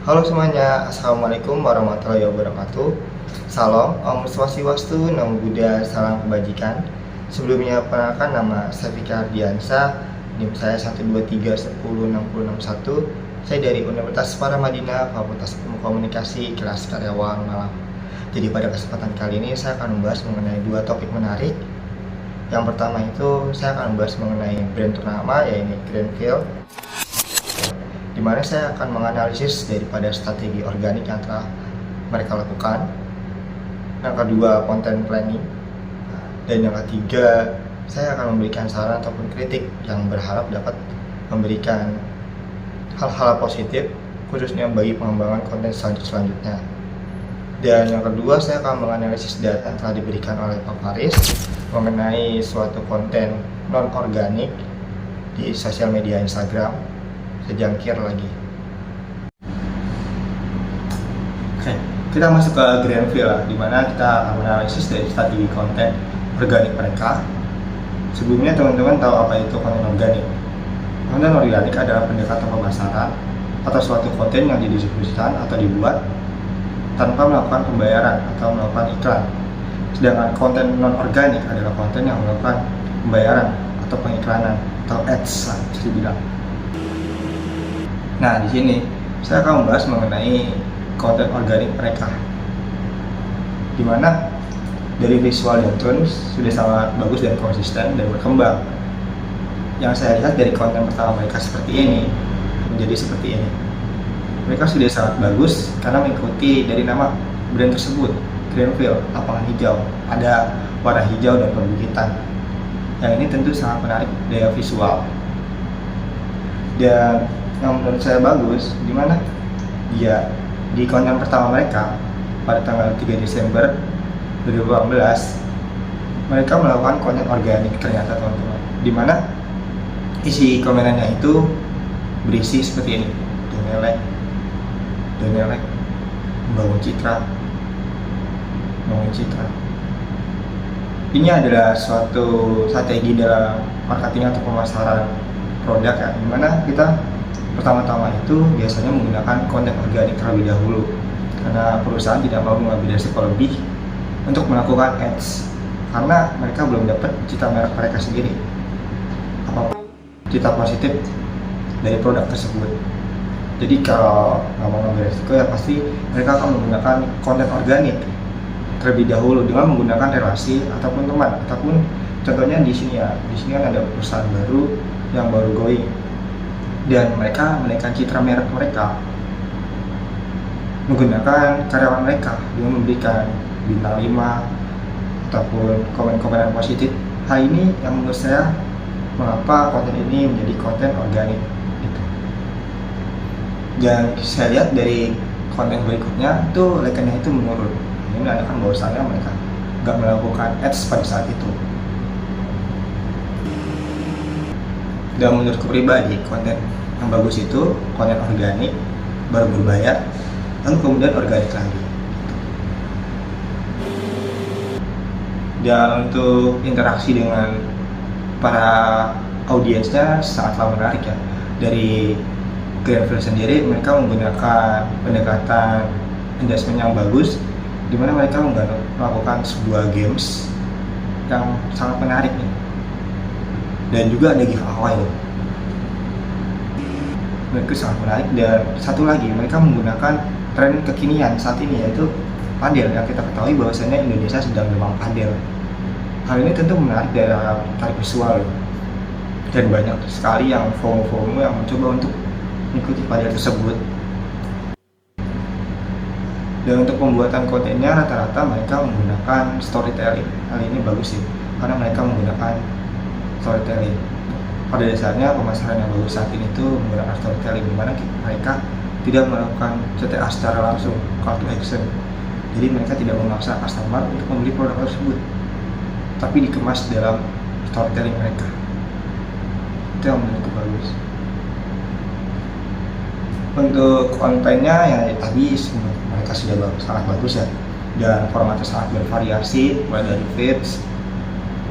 Halo semuanya, Assalamualaikum warahmatullahi wabarakatuh. Salam, Om Swastiastu, Namo Buddhaya, salam kebajikan. Sebelumnya perkenalkan, nama saya Fikar Diansa, NIM saya 123106061. Saya dari Universitas Paramadina, Fakultas Ilmu Komunikasi, kelas karyawan Malang. Jadi pada kesempatan kali ini saya akan membahas mengenai dua topik menarik. Yang pertama itu saya akan membahas mengenai brand ternama, yaitu Greenfield, di mana saya akan menganalisis daripada strategi organik yang telah mereka lakukan. Yang kedua, content planning. Dan yang ketiga, saya akan memberikan saran ataupun kritik yang berharap dapat memberikan hal-hal positif, khususnya bagi pengembangan konten selanjutnya. Dan yang kedua, saya akan menganalisis data yang telah diberikan oleh Pak Faris mengenai suatu konten non-organik di sosial media Instagram. Sejangkir lagi. Oke, kita masuk ke Greenfield, di mana kita akan menganalisis dari strategi konten organik mereka. Sebelumnya teman-teman tahu apa itu konten organik? Konten organik adalah pendekatan pemasaran atau suatu konten yang didistribusikan atau dibuat tanpa melakukan pembayaran atau melakukan iklan. Sedangkan konten non-organik adalah konten yang melakukan pembayaran atau pengiklanan atau ads lah, bisa dibilang. Nah, di sini saya akan membahas mengenai konten organik mereka, di mana dari visual dan tone sudah sangat bagus dan konsisten dan berkembang. Yang saya lihat dari konten pertama mereka seperti ini menjadi seperti ini. Mereka sudah sangat bagus karena mengikuti dari nama brand tersebut, Greenfield, lapangan hijau, ada warna hijau dan perbukitan. Yang ini tentu sangat menarik daya visual. Dan yang menurut saya bagus, dimana dia di konten pertama mereka pada tanggal 3 Desember 2018 mereka melakukan konten organik ternyata teman-teman, dimana isi komenannya itu berisi seperti ini: Donelek, membangun citra. Ini adalah suatu strategi dalam marketing atau pemasaran produk ya, dimana kita pertama-tama itu biasanya menggunakan konten organik terlebih dahulu, karena perusahaan tidak mau mengambil resiko lebih untuk melakukan ads, karena mereka belum dapat citra merek mereka sendiri, apa citra positif dari produk tersebut. Jadi kalau nggak mau mengambil resiko ya pasti mereka akan menggunakan konten organik terlebih dahulu dengan menggunakan relasi ataupun teman, ataupun contohnya di sini kan ada perusahaan baru yang baru going, dan mereka menaikkan citra merek mereka menggunakan karyawan mereka dengan memberikan bintang 5 ataupun komen-komenan positif. Hal ini yang menurut saya mengapa konten ini menjadi konten organik gitu. Dan saya lihat dari konten berikutnya itu like-nya itu menurun. Ini menandakan bahwasanya mereka nggak melakukan ads pada saat itu. Dan menurutku pribadi, konten yang bagus itu konten organik baru berbayar, lalu kemudian organik lagi. Dan untuk interaksi dengan para audiensnya sangatlah menarik ya. Dari Greenfield sendiri mereka menggunakan pendekatan engagement yang bagus, di mana mereka melakukan sebuah games yang sangat menarik nih. Dan juga ada giveaway loh. Mereka sangat menarik. Dan satu lagi, mereka menggunakan tren kekinian saat ini, yaitu padel, yang kita ketahui bahwasanya Indonesia sedang demam padel. Hal ini tentu menarik dalam tarik visual loh. Dan banyak sekali yang FOMO yang mencoba untuk mengikuti padel tersebut. Dan untuk pembuatan kontennya rata-rata mereka menggunakan storytelling. Hal ini bagus sih, karena mereka menggunakan storytelling. Pada dasarnya pemasaran yang bagus saat ini itu menggunakan storytelling, di mana mereka tidak melakukan CTA secara langsung, call to action. Jadi mereka tidak memaksa customer untuk membeli produk tersebut, tapi dikemas dalam storytelling mereka. Itu yang menurutku bagus. Untuk kontennya ya tadi mereka sudah sangat bagus ya, dan formatnya sangat bervariasi, mulai dari feeds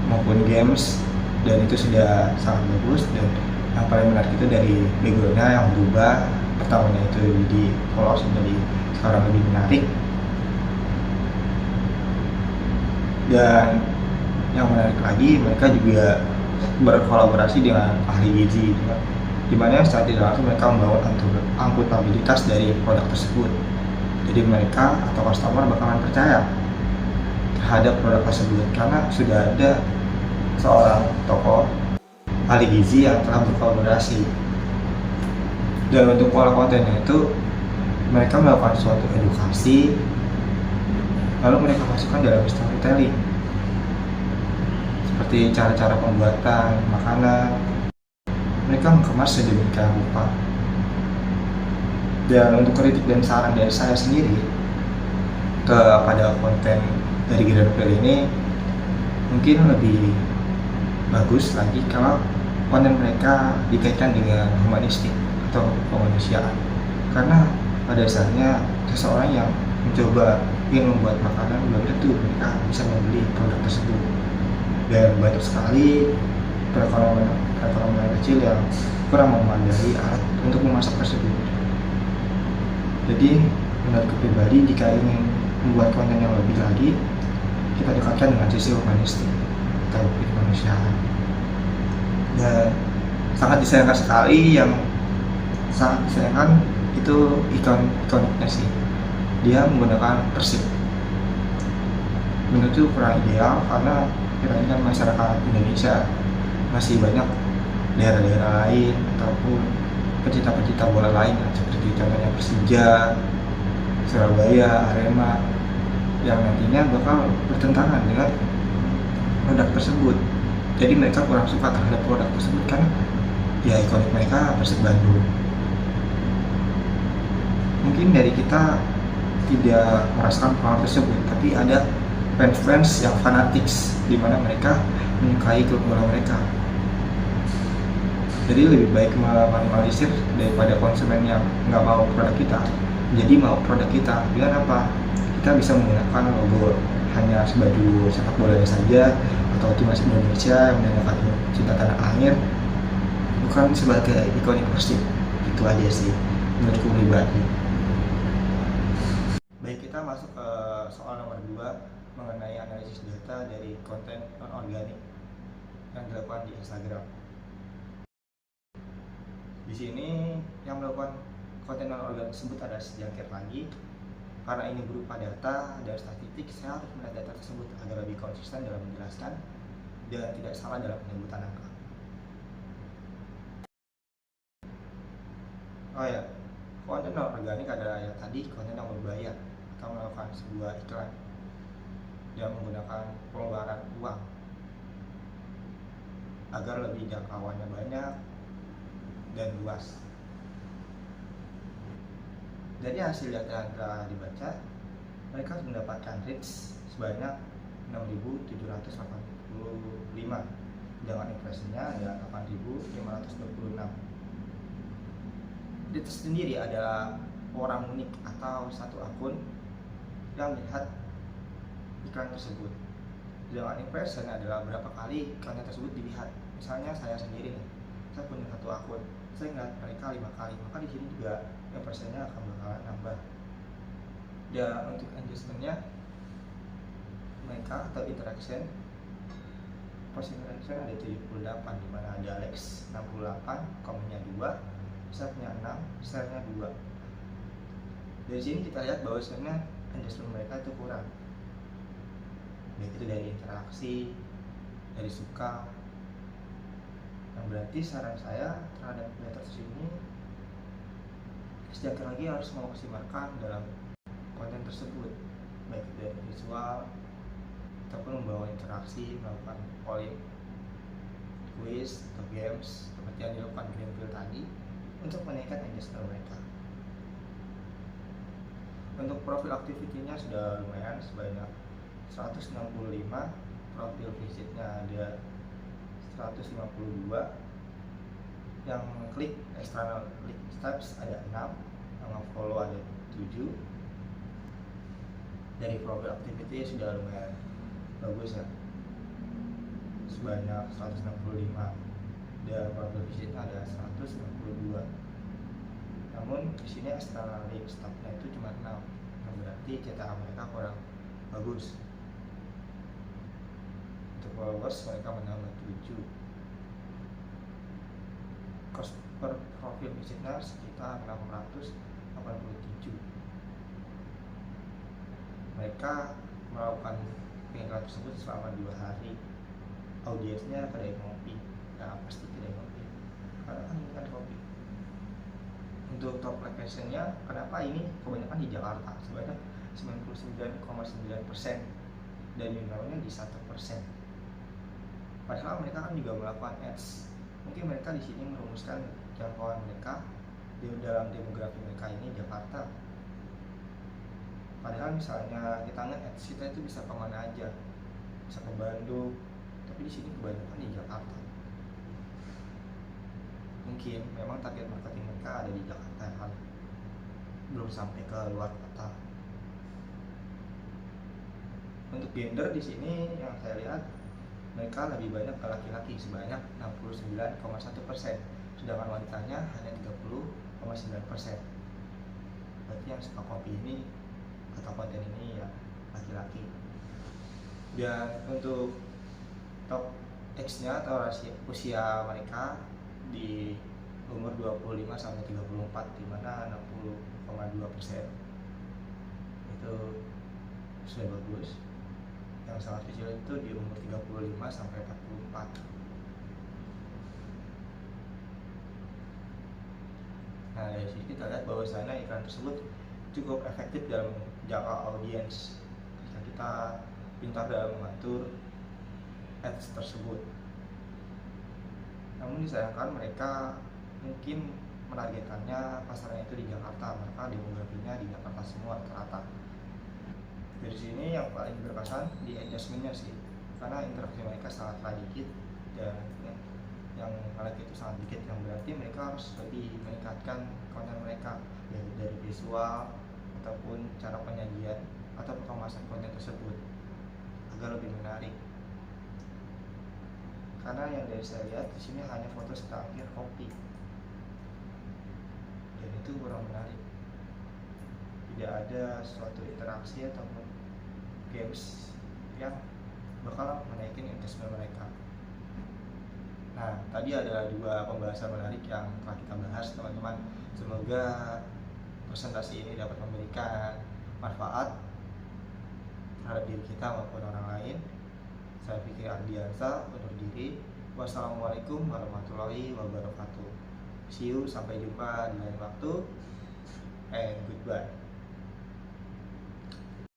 maupun games, dan itu sudah sangat bagus. Dan yang paling menarik itu dari backgroundnya yang berubah pertamanya itu jadi polos menjadi sekarang lebih menarik. Dan yang menarik lagi, mereka juga berkolaborasi dengan ahli gizi, di mana secara tidak langsung mereka membawa akuntabilitas dari produk tersebut. Jadi mereka atau customer bakalan percaya terhadap produk tersebut karena sudah ada seorang tokoh ahli gizi yang telah berkolaborasi. Dan untuk pola kontennya itu mereka melakukan suatu edukasi, lalu mereka masukkan dalam storytelling seperti cara-cara pembuatan makanan. Mereka mengemas sedemikian rupa. Dan untuk kritik dan saran dari saya sendiri kepada konten dari Greenfield ini, mungkin lebih bagus lagi kalau konten mereka dikaitkan dengan humanistik atau kemanusiaan. Karena pada dasarnya seseorang yang mencoba ingin membuat makanan belum tentu mereka bisa membeli produk tersebut. Dan banyak sekali perekonomian kecil yang kurang memadai alat untuk memasak tersebut. Jadi menurut pribadi, jika ingin membuat konten yang lebih lagi, kita dekatkan dengan sisi humanistik atau kemanusiaan. Dan sangat disayangkan sekali, yang sangat disayangkan itu ikoniknya sih, dia menggunakan Persib. Menurut itu kurang ideal karena kira-kira masyarakat Indonesia masih banyak daerah-daerah lain ataupun pecinta-pecinta bola lain, seperti contohnya Persija, Surabaya, Arema, yang nantinya bakal bertentangan dengan produk tersebut. Jadi mereka kurang suka terhadap produk tersebut kan ya ikonik mereka Persib Bandung. Mungkin dari kita tidak merasakan pengaruh tersebut, tapi ada fans-fans yang fanatiks di mana mereka menyukai klub bola mereka. Jadi lebih baik meminimalisir daripada konsumen yang nggak mau produk kita jadi mau produk kita. Dengan apa? Kita bisa menggunakan logo hanya sebaju sepak bolanya saja atau timnas Indonesia yang menandakan cinta tanah air, bukan sebagai ikonik Persib. Itu aja sih menurutku pribadi. Baik, kita masuk ke soal nomor 2 mengenai analisis data dari konten non-organik yang dilakukan di Instagram. Di sini yang melakukan konten non-organik tersebut ada sejangkir lagi. Karena ini berupa data dan statistik, saya harus melihat data tersebut agar lebih konsisten dalam menjelaskan dan tidak salah dalam penyebutan angka. Oh ya, konten non-organik adalah yang tadi konten yang berbayar atau melakukan sebuah iklan yang menggunakan pengeluaran uang agar lebih jangkauannya banyak dan luas. Dari hasil data yang telah dibaca, mereka mendapatkan reach sebanyak 6.785 dengan impresinya ada 8.526. Itu sendiri adalah orang unik atau satu akun yang melihat iklan tersebut. Dengan impression adalah berapa kali iklan tersebut dilihat. Misalnya saya sendiri nih, saya punya satu akun, saya ngeliat mereka 5 kali, maka di sini juga impressionnya akan bakalan nambah. Dan untuk engagementnya mereka atau interaction, post interaction ada 78, dimana ada likes 68, komennya 2, share-nya 6, share-nya 2. Dari sini kita lihat bahwasannya engagement mereka itu kurang, baik itu dari interaksi, dari suka. Yang berarti saran saya terhadap data ini, sejak lagi harus memaksimalkan dalam konten tersebut, baik dari visual ataupun membawa interaksi, melakukan polling, quiz atau games seperti yang dilakukan Greenfield tadi untuk menaikkan engagement mereka. Untuk profil activity-nya sudah lumayan, sebanyak 165, profil visitnya ada 152, yang klik external link steps ada 6, yang follow ada 7. Dari profil activity sudah lumayan bagus ya, sebanyak 165, dan profil visitnya ada 192. Namun di sini external link stopnya itu cuma 6. Nah, berarti cetakan mereka kurang bagus. Untuk followers mereka menambah 7. Cost per profil visitor sekitar 687. Mereka melakukan pengiklan tersebut selama 2 hari. Audiensnya kedai kopi, ya pasti kedai kopi, karena kan ini kan kopi. Untuk top locationnya, kenapa ini kebanyakan di Jakarta sebanyak 99,9% dan Yunannya di 1%. Padahal mereka kan juga melakukan ads. Mungkin mereka di sini merumuskan jangkauan mereka di dalam demografi mereka ini Jakarta. Padahal misalnya kita nge-ads, kita itu bisa kemana aja, bisa ke Bandung, tapi di sini kebanyakan di Jakarta. Mungkin memang target marketing mereka ada di Jakarta kan, belum sampai ke luar kota. Untuk gender di sini yang saya lihat mereka lebih banyak ke laki-laki sebanyak 69,1%, sedangkan wanitanya hanya 30,9%. Berarti yang suka kopi ini atau konten ini ya laki-laki. Dan untuk top X-nya atau usia mereka di umur 25 sampai 34, di mana 60,2% itu sudah bagus. Yang sangat kecil itu di umur 35 sampai 44. Nah, dari sini kita lihat bahwasanya iklan tersebut cukup efektif dalam jangka audiens jika kita pintar dalam mengatur ads tersebut. Namun disayangkan mereka mungkin menargetkannya pasarnya itu di Jakarta, maka demografinya di Jakarta semua rata-rata. Dari sini yang paling berkesan di adjustmentnya sih, karena interaksi mereka sangatlah dikit dan yang like itu sangat dikit, yang berarti mereka harus lebih meningkatkan konten mereka dari visual ataupun cara penyajian atau pengemasan konten tersebut agar lebih menarik. Karena yang dari saya lihat di sini hanya foto secangkir kopi dan itu kurang menarik. Tidak ada suatu interaksi ataupun games yang bakal menaikkan engagement mereka. Nah, tadi ada 2 pembahasan menarik yang telah kita bahas, teman-teman. Semoga presentasi ini dapat memberikan manfaat terhadap diri kita maupun orang lain. Saya Fikri Ardiansa undur diri. Wassalamualaikum warahmatullahi wabarakatuh. See you, sampai jumpa di lain waktu, and goodbye.